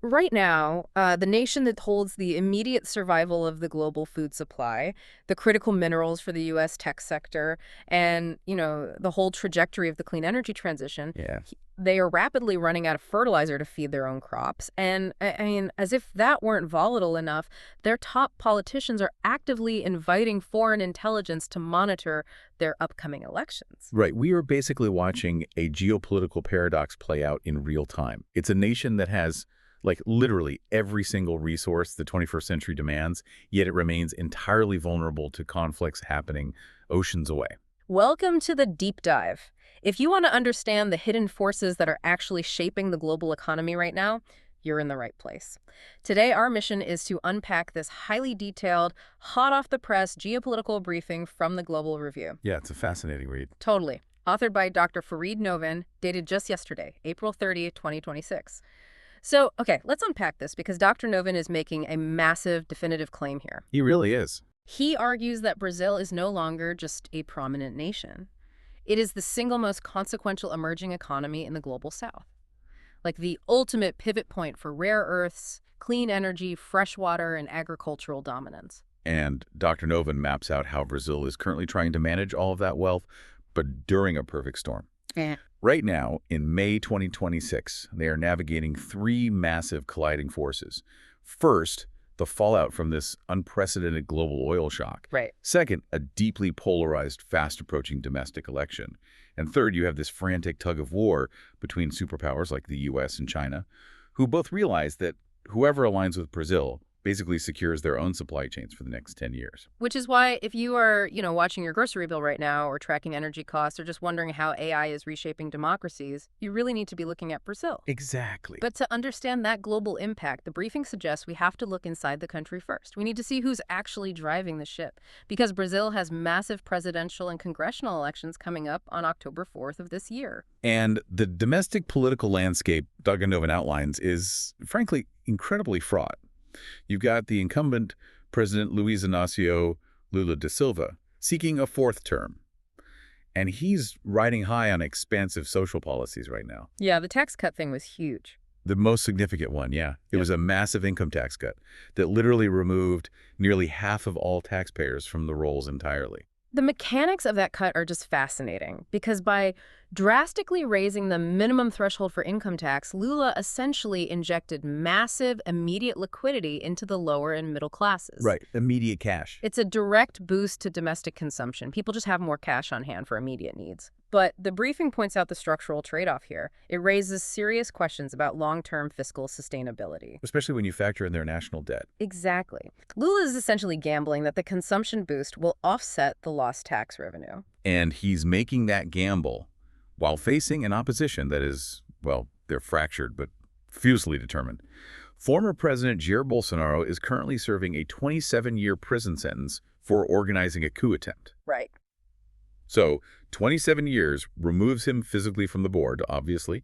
Right now, the nation that holds the immediate survival of the global food supply, the critical minerals for the U.S. tech sector, and, the whole trajectory of the clean energy transition, Yeah. they are rapidly running out of fertilizer to feed their own crops. And, I mean, as if that weren't volatile enough, their top politicians are actively inviting foreign intelligence to monitor their upcoming elections. Right. We are basically watching a geopolitical paradox play out in real time. It's a nation that has, like, literally every single resource the 21st century demands, yet it remains entirely vulnerable to conflicts happening oceans away. Welcome to the deep dive. If you want to understand the hidden forces that are actually shaping the global economy right now, you're in the right place. Today, our mission is to unpack this highly detailed, hot off the press geopolitical briefing from the Global Review. Yeah, it's a fascinating read. Totally. Authored by Dr. Fareed Novin, dated just yesterday, April 30th, 2026. So, okay, let's unpack this because Dr. Novin is making a massive, definitive claim here. He really is. He argues that Brazil is no longer just a prominent nation. It is the single most consequential emerging economy in the global south. Like the ultimate pivot point for rare earths, clean energy, fresh water, and agricultural dominance. And Dr. Novin maps out how Brazil is currently trying to manage all of that wealth, but during a perfect storm. Right now, in May 2026, they are navigating three massive colliding forces. First, the fallout from this unprecedented global oil shock. Right. Second, a deeply polarized, fast-approaching domestic election. And third, you have this frantic tug of war between superpowers like the U.S. and China, who both realize that whoever aligns with Brazil basically secures their own supply chains for the next 10 years. Which is why if you are, watching your grocery bill right now or tracking energy costs or just wondering how AI is reshaping democracies, you really need to be looking at Brazil. Exactly. But to understand that global impact, the briefing suggests we have to look inside the country first. We need to see who's actually driving the ship, because Brazil has massive presidential and congressional elections coming up on October 4th of this year. And the domestic political landscape Dr. Novin outlines is, frankly, incredibly fraught. You've got the incumbent President Luiz Inácio Lula da Silva seeking a fourth term. And he's riding high on expansive social policies right now. Yeah, the tax cut thing was huge. The most significant one, yeah. It was a massive income tax cut that literally removed nearly half of all taxpayers from the rolls entirely. The mechanics of that cut are just fascinating because by drastically raising the minimum threshold for income tax, Lula essentially injected massive, immediate liquidity into the lower and middle classes. Right, immediate cash. It's a direct boost to domestic consumption. People just have more cash on hand for immediate needs. But the briefing points out the structural trade-off here. It raises serious questions about long-term fiscal sustainability. Especially when you factor in their national debt. Exactly. Lula is essentially gambling that the consumption boost will offset the lost tax revenue. And he's making that gamble while facing an opposition that is, well, they're fractured but fiercely determined. Former President Jair Bolsonaro is currently serving a 27-year prison sentence for organizing a coup attempt. Right. So 27 years removes him physically from the board, obviously,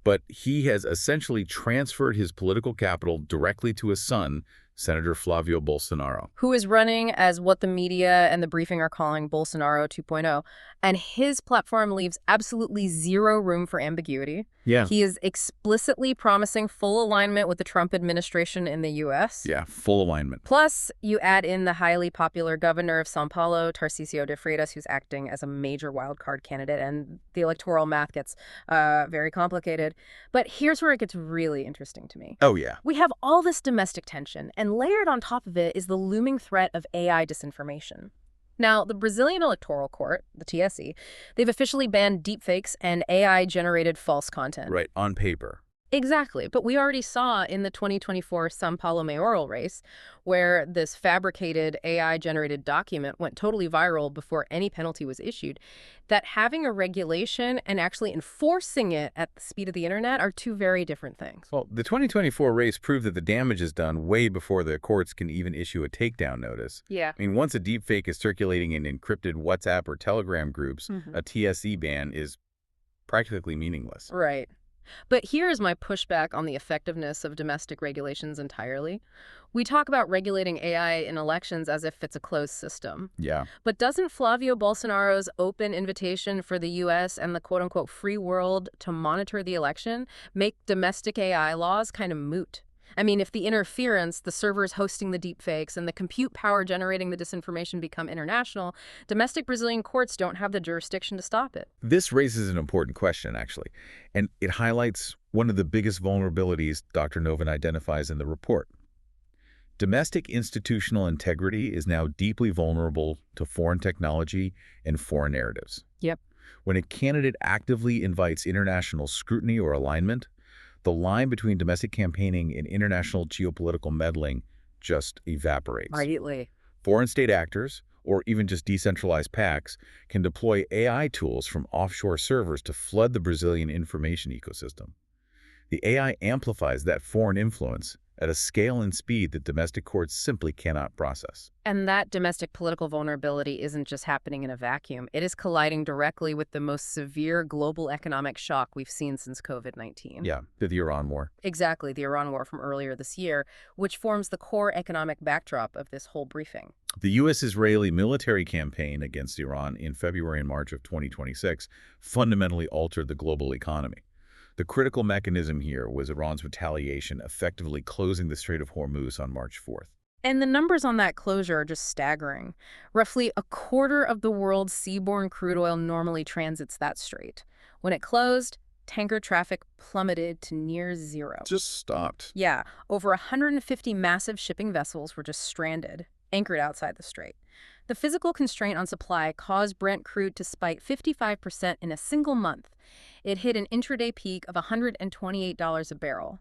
but he has essentially transferred his political capital directly to his son, Senator Flavio Bolsonaro. Who is running as what the media and the briefing are calling Bolsonaro 2.0. And his platform leaves absolutely zero room for ambiguity. Yeah. He is explicitly promising full alignment with the Trump administration in the U.S. Yeah, full alignment. Plus, you add in the highly popular governor of São Paulo, Tarcísio de Freitas, who's acting as a major wildcard candidate, and the electoral math gets very complicated. But here's where it gets really interesting to me. Oh, yeah. We have all this domestic tension, and layered on top of it is the looming threat of AI disinformation. Now, the Brazilian Electoral Court, the TSE, they've officially banned deepfakes and AI-generated false content. Right, on paper. Exactly, but we already saw in the 2024 São Paulo mayoral race where this fabricated AI-generated document went totally viral before any penalty was issued, that having a regulation and actually enforcing it at the speed of the internet are two very different things. Well, the 2024 race proved that the damage is done way before the courts can even issue a takedown notice. Yeah. I mean, once a deepfake is circulating in encrypted WhatsApp or Telegram groups, a TSE ban is practically meaningless. Right. But here is my pushback on the effectiveness of domestic regulations entirely. We talk about regulating AI in elections as if it's a closed system. Yeah. But doesn't Flavio Bolsonaro's open invitation for the U.S. and the quote-unquote free world to monitor the election make domestic AI laws kind of moot? I mean, if the interference, the servers hosting the deepfakes, and the compute power generating the disinformation become international, domestic Brazilian courts don't have the jurisdiction to stop it. This raises an important question, actually, and it highlights one of the biggest vulnerabilities Dr. Novin identifies in the report. Domestic institutional integrity is now deeply vulnerable to foreign technology and foreign narratives. Yep. When a candidate actively invites international scrutiny or alignment, the line between domestic campaigning and international geopolitical meddling just evaporates. Rightly. Foreign state actors, or even just decentralized PACs, can deploy AI tools from offshore servers to flood the Brazilian information ecosystem. The AI amplifies that foreign influence at a scale and speed that domestic courts simply cannot process. And that domestic political vulnerability isn't just happening in a vacuum. It is colliding directly with the most severe global economic shock we've seen since COVID-19. Yeah, the Iran war. Exactly, the Iran war from earlier this year, which forms the core economic backdrop of this whole briefing. The U.S.-Israeli military campaign against Iran in February and March of 2026 fundamentally altered the global economy. The critical mechanism here was Iran's retaliation, effectively closing the Strait of Hormuz on March 4th. And the numbers on that closure are just staggering. Roughly a quarter of the world's seaborne crude oil normally transits that strait. When it closed, tanker traffic plummeted to near zero. Just stopped. Yeah, over 150 massive shipping vessels were just stranded, anchored outside the strait. The physical constraint on supply caused Brent crude to spike 55% in a single month. It hit an intraday peak of $128 a barrel.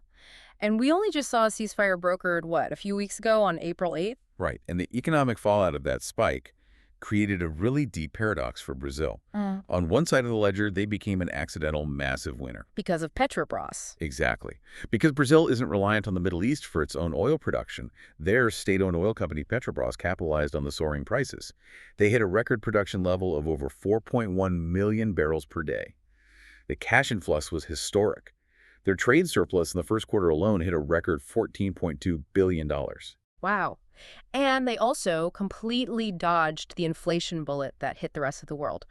And we only just saw a ceasefire brokered, a few weeks ago on April 8th? Right, and the economic fallout of that spike created a really deep paradox for Brazil. On one side of the ledger, they became an accidental massive winner. Because of Petrobras. Exactly. Because Brazil isn't reliant on the Middle East for its own oil production, their state-owned oil company Petrobras capitalized on the soaring prices. They hit a record production level of over 4.1 million barrels per day. The cash influx was historic. Their trade surplus in the first quarter alone hit a record $14.2 billion. Wow. And they also completely dodged the inflation bullet that hit the rest of the world.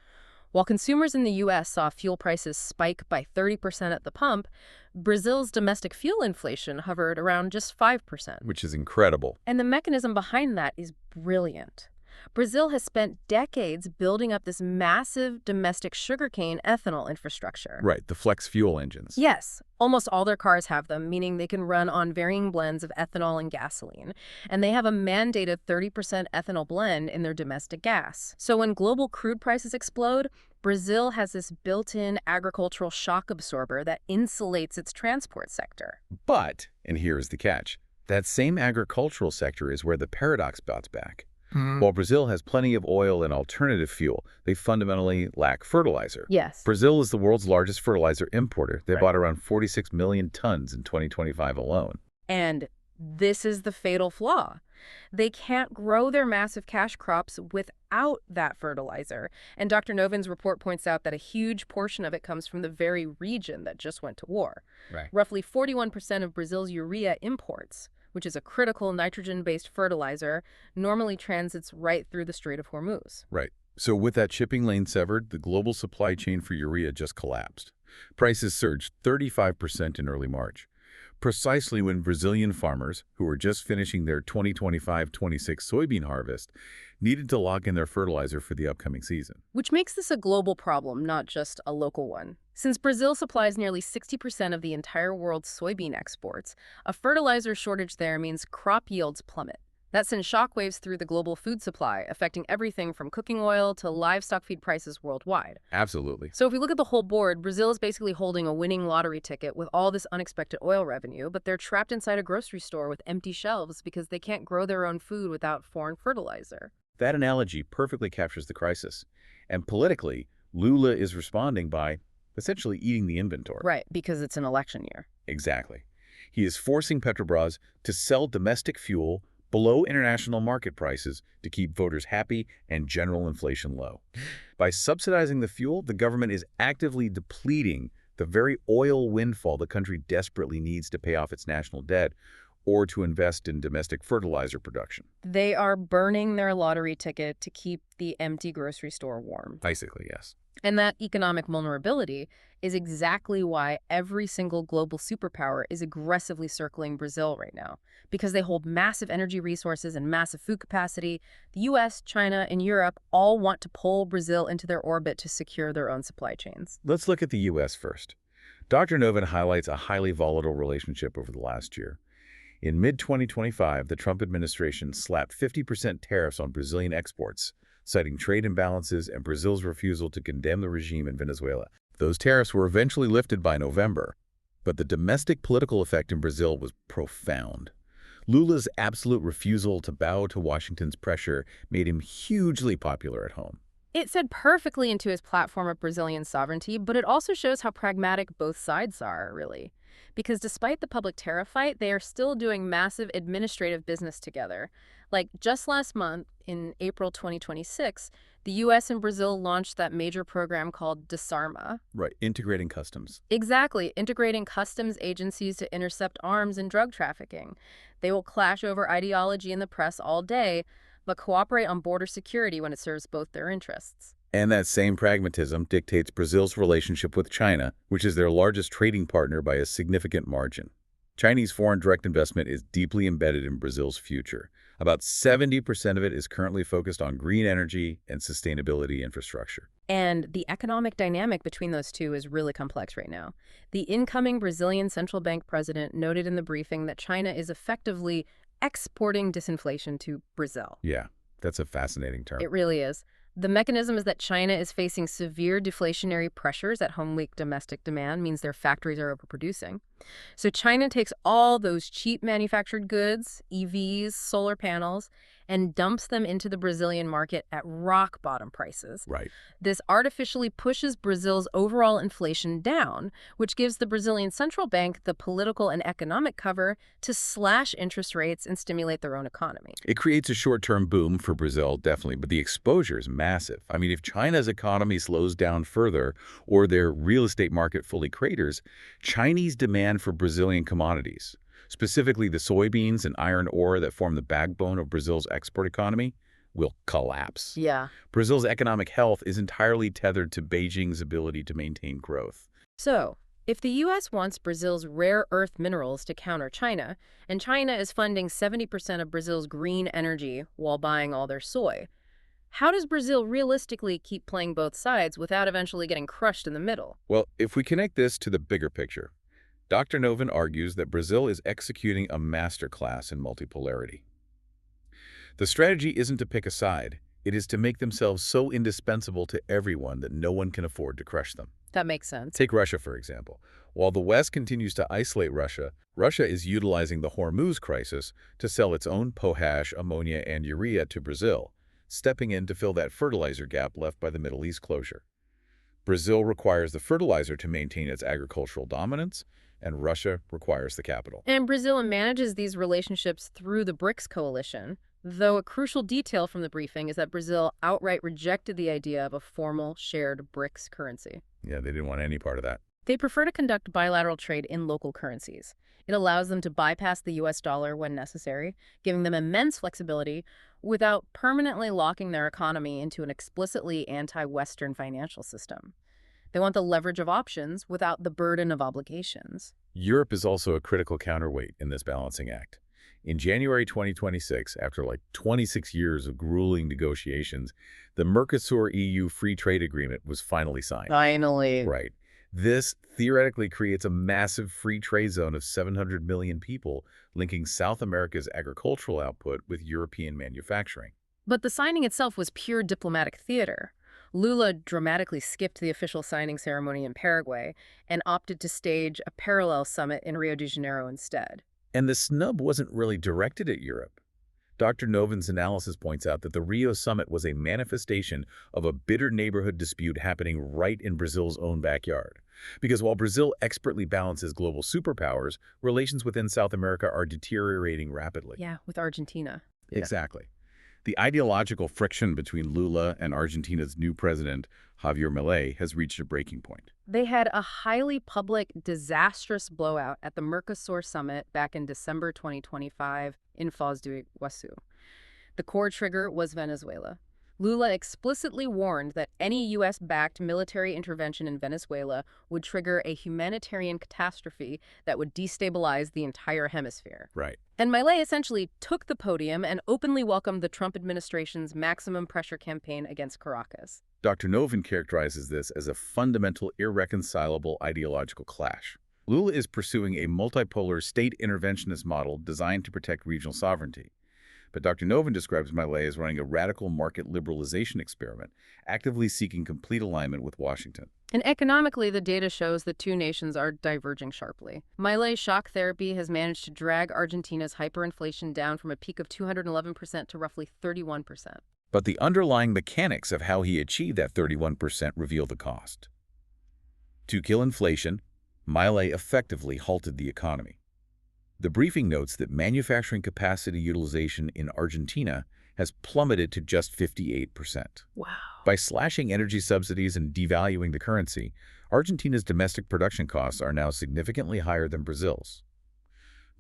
While consumers in the U.S. saw fuel prices spike by 30% at the pump, Brazil's domestic fuel inflation hovered around just 5%. Which is incredible. And the mechanism behind that is brilliant. Brazil has spent decades building up this massive domestic sugarcane ethanol infrastructure. Right, the flex fuel engines. Yes, almost all their cars have them, meaning they can run on varying blends of ethanol and gasoline. And they have a mandated 30% ethanol blend in their domestic gas. So when global crude prices explode, Brazil has this built-in agricultural shock absorber that insulates its transport sector. But, and here's the catch, that same agricultural sector is where the paradox bouts back. While Brazil has plenty of oil and alternative fuel, they fundamentally lack fertilizer. Yes. Brazil is the world's largest fertilizer importer. They Right. bought around 46 million tons in 2025 alone. And this is the fatal flaw. They can't grow their massive cash crops without that fertilizer. And Dr. Novin's report points out that a huge portion of it comes from the very region that just went to war. Right. Roughly 41% of Brazil's urea imports, which is a critical nitrogen-based fertilizer, normally transits right through the Strait of Hormuz. Right. So with that shipping lane severed, the global supply chain for urea just collapsed. Prices surged 35% in early March, precisely when Brazilian farmers, who were just finishing their 2025-26 soybean harvest, needed to lock in their fertilizer for the upcoming season. Which makes this a global problem, not just a local one. Since Brazil supplies nearly 60% of the entire world's soybean exports, a fertilizer shortage there means crop yields plummet. That sends shockwaves through the global food supply, affecting everything from cooking oil to livestock feed prices worldwide. Absolutely. So if we look at the whole board, Brazil is basically holding a winning lottery ticket with all this unexpected oil revenue, but they're trapped inside a grocery store with empty shelves because they can't grow their own food without foreign fertilizer. That analogy perfectly captures the crisis. And politically, Lula is responding by essentially eating the inventory. Right, because it's an election year. Exactly. He is forcing Petrobras to sell domestic fuel below international market prices to keep voters happy and general inflation low. By subsidizing the fuel, the government is actively depleting the very oil windfall the country desperately needs to pay off its national debt or to invest in domestic fertilizer production. They are burning their lottery ticket to keep the empty grocery store warm. Basically, yes. And that economic vulnerability is exactly why every single global superpower is aggressively circling Brazil right now, because they hold massive energy resources and massive food capacity. The US, China, and Europe all want to pull Brazil into their orbit to secure their own supply chains. Let's look at the U.S. first. Dr. Novin highlights a highly volatile relationship over the last year. In mid-2025, the Trump administration slapped 50% tariffs on Brazilian exports, citing trade imbalances and Brazil's refusal to condemn the regime in Venezuela. Those tariffs were eventually lifted by November, but the domestic political effect in Brazil was profound. Lula's absolute refusal to bow to Washington's pressure made him hugely popular at home. It fed perfectly into his platform of Brazilian sovereignty, but it also shows how pragmatic both sides are, really. Because despite the public tariff fight, they are still doing massive administrative business together. Like just last month, in April 2026, the US and Brazil launched that major program called Disarma. Right, integrating customs. Exactly, integrating customs agencies to intercept arms and drug trafficking. They will clash over ideology in the press all day, but cooperate on border security when it serves both their interests. And that same pragmatism dictates Brazil's relationship with China, which is their largest trading partner by a significant margin. Chinese foreign direct investment is deeply embedded in Brazil's future. About 70% of it is currently focused on green energy and sustainability infrastructure. And the economic dynamic between those two is really complex right now. The incoming Brazilian central bank president noted in the briefing that China is effectively exporting disinflation to Brazil. Yeah, that's a fascinating term. It really is. The mechanism is that China is facing severe deflationary pressures at home weak domestic demand, means their factories are overproducing. So China takes all those cheap manufactured goods, EVs, solar panels, and dumps them into the Brazilian market at rock bottom prices. Right. This artificially pushes Brazil's overall inflation down, which gives the Brazilian central bank the political and economic cover to slash interest rates and stimulate their own economy. It creates a short-term boom for Brazil, definitely, but the exposure is massive. I mean, if China's economy slows down further or their real estate market fully craters, Chinese demand for Brazilian commodities, specifically the soybeans and iron ore that form the backbone of Brazil's export economy, will collapse. Yeah. Brazil's economic health is entirely tethered to Beijing's ability to maintain growth. So, if the U.S. wants Brazil's rare earth minerals to counter China, and China is funding 70% of Brazil's green energy while buying all their soy, how does Brazil realistically keep playing both sides without eventually getting crushed in the middle? Well, if we connect this to the bigger picture, Dr. Novin argues that Brazil is executing a masterclass in multipolarity. The strategy isn't to pick a side. It is to make themselves so indispensable to everyone that no one can afford to crush them. That makes sense. Take Russia, for example. While the West continues to isolate Russia, Russia is utilizing the Hormuz crisis to sell its own potash, ammonia, and urea to Brazil, stepping in to fill that fertilizer gap left by the Middle East closure. Brazil requires the fertilizer to maintain its agricultural dominance, and Russia requires the capital. And Brazil manages these relationships through the BRICS coalition, though a crucial detail from the briefing is that Brazil outright rejected the idea of a formal shared BRICS currency. Yeah, they didn't want any part of that. They prefer to conduct bilateral trade in local currencies. It allows them to bypass the US dollar when necessary, giving them immense flexibility without permanently locking their economy into an explicitly anti-Western financial system. They want the leverage of options without the burden of obligations. Europe is also a critical counterweight in this balancing act. In January 2026, after like 26 years of grueling negotiations, the Mercosur-EU Free Trade Agreement was finally signed. Finally. Right. This theoretically creates a massive free trade zone of 700 million people, linking South America's agricultural output with European manufacturing. But the signing itself was pure diplomatic theater. Lula dramatically skipped the official signing ceremony in Paraguay and opted to stage a parallel summit in Rio de Janeiro instead. And the snub wasn't really directed at Europe. Dr. Novin's analysis points out that the Rio summit was a manifestation of a bitter neighborhood dispute happening right in Brazil's own backyard. Because while Brazil expertly balances global superpowers, relations within South America are deteriorating rapidly. Yeah, with Argentina. Exactly. The ideological friction between Lula and Argentina's new president, Javier Milei, has reached a breaking point. They had a highly public, disastrous blowout at the Mercosur summit back in December 2025 in Foz do Iguaçu. The core trigger was Venezuela. Lula explicitly warned that any U.S.-backed military intervention in Venezuela would trigger a humanitarian catastrophe that would destabilize the entire hemisphere. Right. And Milei essentially took the podium and openly welcomed the Trump administration's maximum pressure campaign against Caracas. Dr. Novin characterizes this as a fundamental, irreconcilable ideological clash. Lula is pursuing a multipolar state interventionist model designed to protect regional sovereignty. But Dr. Novin describes Milei as running a radical market liberalization experiment, actively seeking complete alignment with Washington. And economically, the data shows the two nations are diverging sharply. Milei's shock therapy has managed to drag Argentina's hyperinflation down from a peak of 211% to roughly 31%. But the underlying mechanics of how he achieved that 31% reveal the cost. To kill inflation, Milei effectively halted the economy. The briefing notes that manufacturing capacity utilization in Argentina has plummeted to just 58%. Wow. By slashing energy subsidies and devaluing the currency, Argentina's domestic production costs are now significantly higher than Brazil's.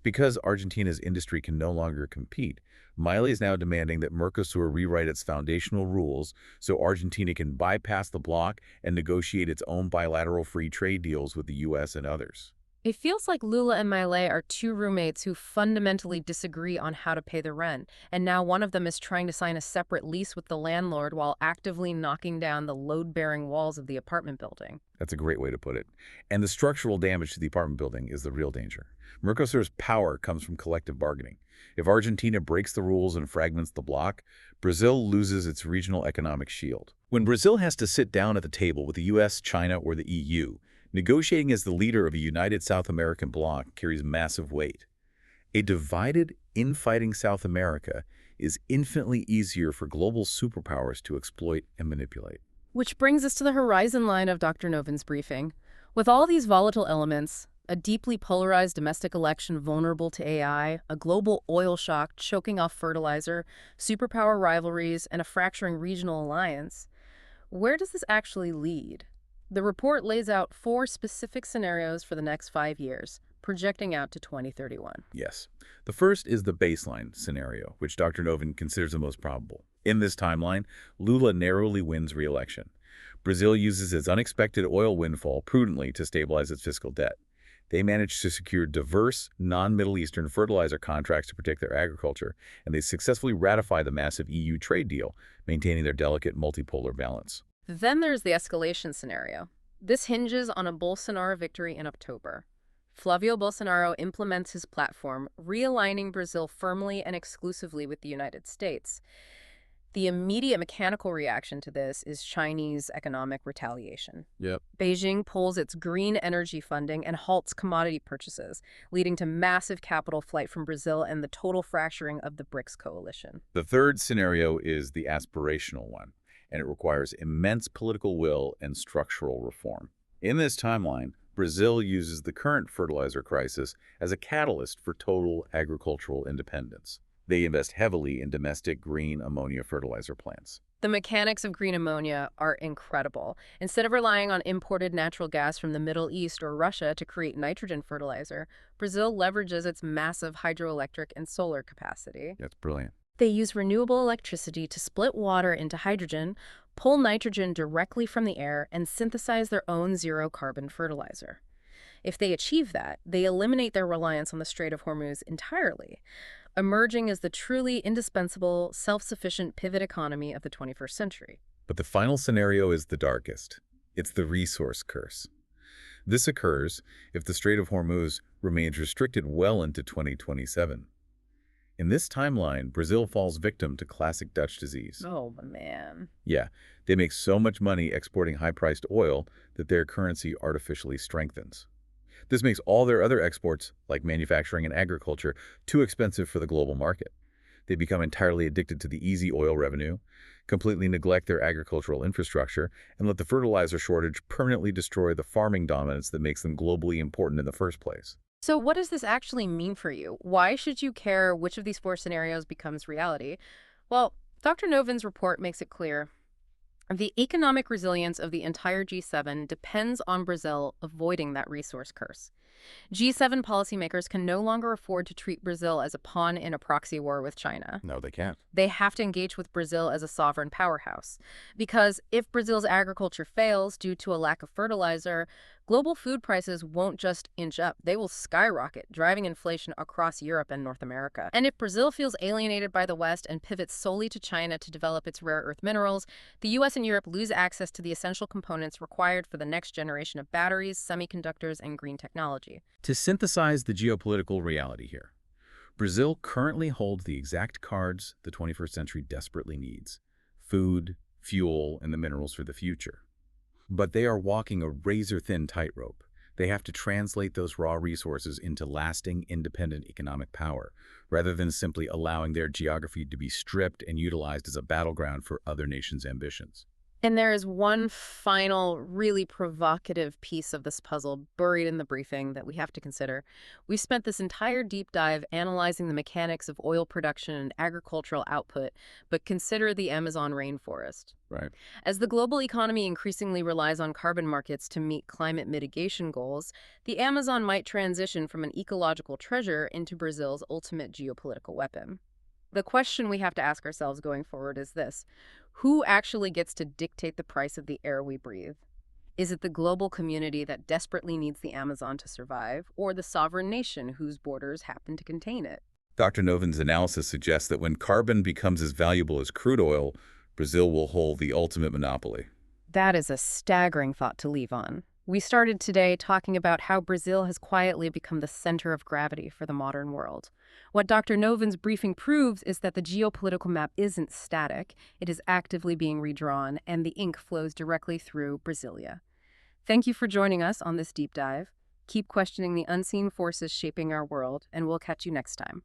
Because Argentina's industry can no longer compete, Milei is now demanding that Mercosur rewrite its foundational rules so Argentina can bypass the bloc and negotiate its own bilateral free trade deals with the U.S. and others. It feels like Lula and Milei are two roommates who fundamentally disagree on how to pay the rent, and now one of them is trying to sign a separate lease with the landlord while actively knocking down the load-bearing walls of the apartment building. That's a great way to put it. And the structural damage to the apartment building is the real danger. Mercosur's power comes from collective bargaining. If Argentina breaks the rules and fragments the bloc, Brazil loses its regional economic shield. When Brazil has to sit down at the table with the U.S., China, or the EU, negotiating as the leader of a united South American bloc carries massive weight. A divided, infighting South America is infinitely easier for global superpowers to exploit and manipulate. Which brings us to the horizon line of Dr. Novin's briefing. With all these volatile elements, a deeply polarized domestic election vulnerable to AI, a global oil shock choking off fertilizer, superpower rivalries, and a fracturing regional alliance, where does this actually lead? The report lays out 4 specific scenarios for the next 5 years, projecting out to 2031. Yes. The first is the baseline scenario, which Dr. Novin considers the most probable. In this timeline, Lula narrowly wins re-election. Brazil uses its unexpected oil windfall prudently to stabilize its fiscal debt. They managed to secure diverse, non-Middle Eastern fertilizer contracts to protect their agriculture, and they successfully ratified the massive EU trade deal, maintaining their delicate multipolar balance. Then there's the escalation scenario. This hinges on a Bolsonaro victory in October. Flavio Bolsonaro implements his platform, realigning Brazil firmly and exclusively with the United States. The immediate mechanical reaction to this is Chinese economic retaliation. Yep. Beijing pulls its green energy funding and halts commodity purchases, leading to massive capital flight from Brazil and the total fracturing of the BRICS coalition. The third scenario is the aspirational one, and it requires immense political will and structural reform. In this timeline, Brazil uses the current fertilizer crisis as a catalyst for total agricultural independence. They invest heavily in domestic green ammonia fertilizer plants. The mechanics of green ammonia are incredible. Instead of relying on imported natural gas from the Middle East or Russia to create nitrogen fertilizer, Brazil leverages its massive hydroelectric and solar capacity. That's brilliant. They use renewable electricity to split water into hydrogen, pull nitrogen directly from the air, and synthesize their own zero-carbon fertilizer. If they achieve that, they eliminate their reliance on the Strait of Hormuz entirely, emerging as the truly indispensable, self-sufficient pivot economy of the 21st century. But the final scenario is the darkest. It's the resource curse. This occurs if the Strait of Hormuz remains restricted well into 2027. In this timeline, Brazil falls victim to classic Dutch disease. Oh, man. Yeah, they make so much money exporting high-priced oil that their currency artificially strengthens. This makes all their other exports, like manufacturing and agriculture, too expensive for the global market. They become entirely addicted to the easy oil revenue, completely neglect their agricultural infrastructure, and let the fertilizer shortage permanently destroy the farming dominance that makes them globally important in the first place. So what does this actually mean for you? Why should you care which of these 4 scenarios becomes reality? Well, Dr. Novin's report makes it clear. The economic resilience of the entire G7 depends on Brazil avoiding that resource curse. G7 policymakers can no longer afford to treat Brazil as a pawn in a proxy war with China. No, they can't. They have to engage with Brazil as a sovereign powerhouse. Because if Brazil's agriculture fails due to a lack of fertilizer, global food prices won't just inch up, they will skyrocket, driving inflation across Europe and North America. And if Brazil feels alienated by the West and pivots solely to China to develop its rare earth minerals, the US and Europe lose access to the essential components required for the next generation of batteries, semiconductors, and green technology. To synthesize the geopolitical reality here, Brazil currently holds the exact cards the 21st century desperately needs: food, fuel, and the minerals for the future. But they are walking a razor-thin tightrope. They have to translate those raw resources into lasting, independent economic power, rather than simply allowing their geography to be stripped and utilized as a battleground for other nations' ambitions. And there is one final, really provocative piece of this puzzle buried in the briefing that we have to consider. We spent this entire deep dive analyzing the mechanics of oil production and agricultural output, but consider the Amazon rainforest. Right. As the global economy increasingly relies on carbon markets to meet climate mitigation goals, the Amazon might transition from an ecological treasure into Brazil's ultimate geopolitical weapon. The question we have to ask ourselves going forward is this: who actually gets to dictate the price of the air we breathe? Is it the global community that desperately needs the Amazon to survive, or the sovereign nation whose borders happen to contain it? Dr. Noven's analysis suggests that when carbon becomes as valuable as crude oil, Brazil will hold the ultimate monopoly. That is a staggering thought to leave on. We started today talking about how Brazil has quietly become the center of gravity for the modern world. What Dr. Noven's briefing proves is that the geopolitical map isn't static. It is actively being redrawn, and the ink flows directly through Brasilia. Thank you for joining us on this deep dive. Keep questioning the unseen forces shaping our world, and we'll catch you next time.